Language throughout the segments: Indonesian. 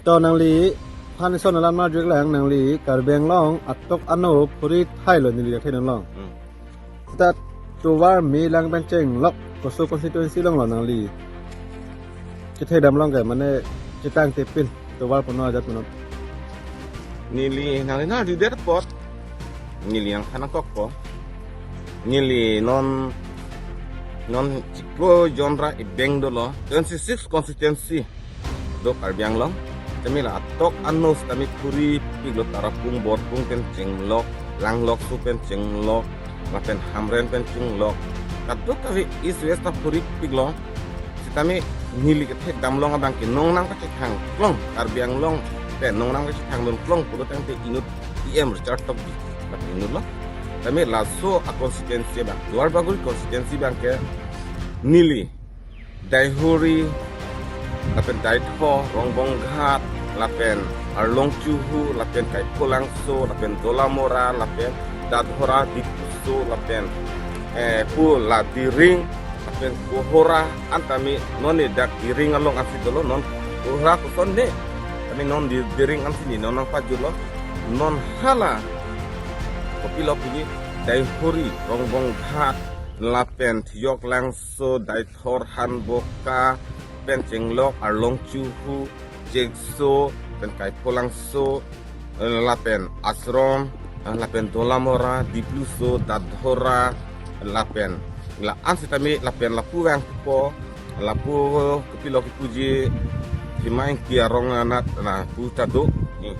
ตอนนางลีพันส่วนนั้นมาจุกแหลงนางลีการเบียงล่องอัดตกอันโนพุริไทยเลยนี่เรียกให้นั่นล่องแต่ตัวว่ามีแรงเป็นเจงล็อกก็สู้คอนสติทูเอนซีล่องหล่อนางลีจะเทดำล่องแกมันเนี่ยจะตั้งเตปินตัวว่าพน้อยจัดมัน Nili nang na di der pot. Nili yang kana kokko. Nili non ciklo genre ibeng dolo. 26 constituency do karbiang long. Kami la atok anus kami kuri piglo tarapung bor pung kencing lok lang lok su kencing lok lapen hamren kencing lok. Kadok kami is west kuri piglo. Si kami nili ke damlong abang ke nong nang ka hang long karbiang long. Dan nong nang kasi tang klong puro tang te inut IM Richard top di tapi inut lo kami laso a konsistensi bang luar bagul konsistensi bang ke nili daihuri lapen daitho rongbong ghat lapen arlong chuhu lapen kai kolangso lapen dolamora lapen dadhora dipuso lapen pu la diring lapen kohora antami noni dak diring along asidolo non kohora kusonne kami non di dering am sini non ang pajulo non hala kopilo pili dai huri rongbong ghat lapen thiok langso dai thor han boka penceng lok arlong chuhu jegso pen kai polangso lapen asrom lapen dolamora dipluso dadhora lapen la ansitami lapen lapu yang po lapu kopilo kipuji himain kiarong anak na puta do ni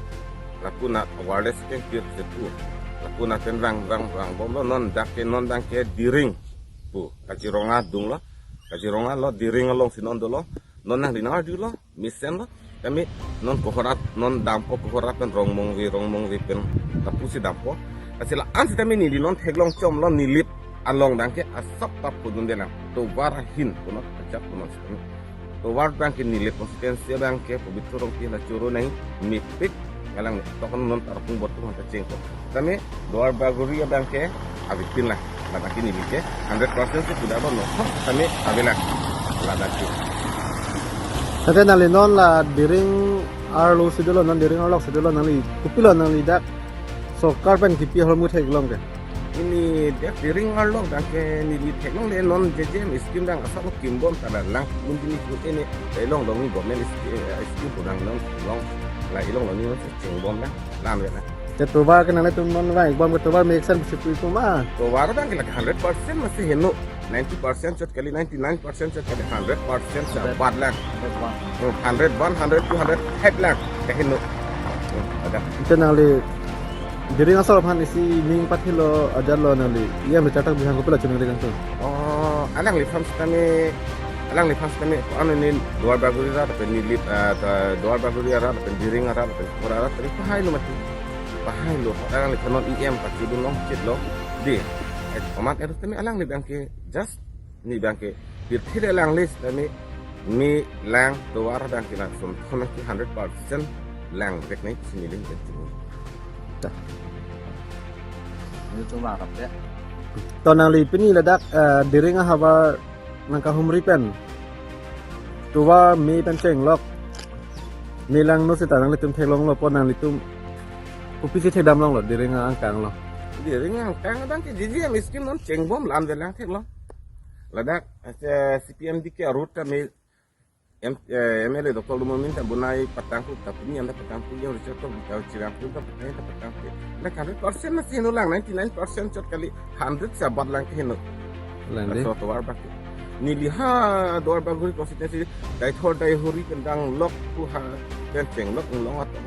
laku na wireless ken kir setu laku na ten rang bom non dak non dang ke diring pu kajironga dung lo kajironga lo diring along sinon do lo non nang dinar du lo misen lo kami non kohorat non dampo kohorat pen rong mong wi pen tapu si dampo kasila an si kami ni di non teglong chom lo ni lip along dang ke asap tap pudun dena to warahin kuno ajak kuno to war bank ni le konsistensi bank ke pabitro rong pila churo nai mipik ngalang tokon non tarpung botu hanta cengko kami doar baguri bank ke abipin lah lada kini like 100% sudah bono kami abela lada kiแต่นางลีนอนละดิริงอาร์ลูสิดลนั่นดิริงอาร์ล็อกสิดลนางลีกุปิลนางลีดักโซการเป็นกิปีฮอลมุทเฮกลองแก ini dia piring along dan ke ni di teknong le non jeje miskin dang asal kimbom tada lang mungkin ikut ini elong dong ni gomen iskin kurang non long la ilong dong ni ceng bom dah lam ya แต่ตัวว่ากันนั่นแหละตัวมันว่าอีกบอมกับตัวว่าเมกเซนสิบปีตัวมา to war dang ke 100% masih heno 90% cot kali 99% cot kali 100% sabat lang 100 200 head lang ke heno ada แต่นางลีดิริงอาสาพันธ์isi ming pati lo ajar lo nang li ia mencatat bihang kupila cunang dengan tu oh alang li fams kami anu ni luar baguri ra tapi ni lip luar baguri ra tapi diring ra tapi ora ra tapi pahai lo mati pahai lo alang li kanon IM pati dun long chit lo di omat erus kami alang li bangke just ni bangke dir alang list kami mi lang luar bangke na sum 100% lang teknik sini ling kecu như chúng vào gặp đấy ตอนนางลีเป็นนี่ระดับดิริงอาฮาวานางกะฮุมริเป็นตัวว่ามีเป็นเจงล็อกมีลังโนสิตานางลีตุ้มเทลองloปอนางลีตุ้มอุปิสิเทดำลองloดิริงอาอังกังlo diring ang kang bangke jiji miskin non ceng bom lam de lang tek lo ladak CPM dike ruta mi MLA Dr. Lumo minta bunai patangku tapi ni anda patangku yang dicotok tahu cirangku tapi patangku nah 100% masih nulang 99% cot kali 100 sabat lang ke hinu lang de so to war bak ni liha doar baguri konsistensi dai thor dai huri kendang lok ku ha dan ceng lok long atau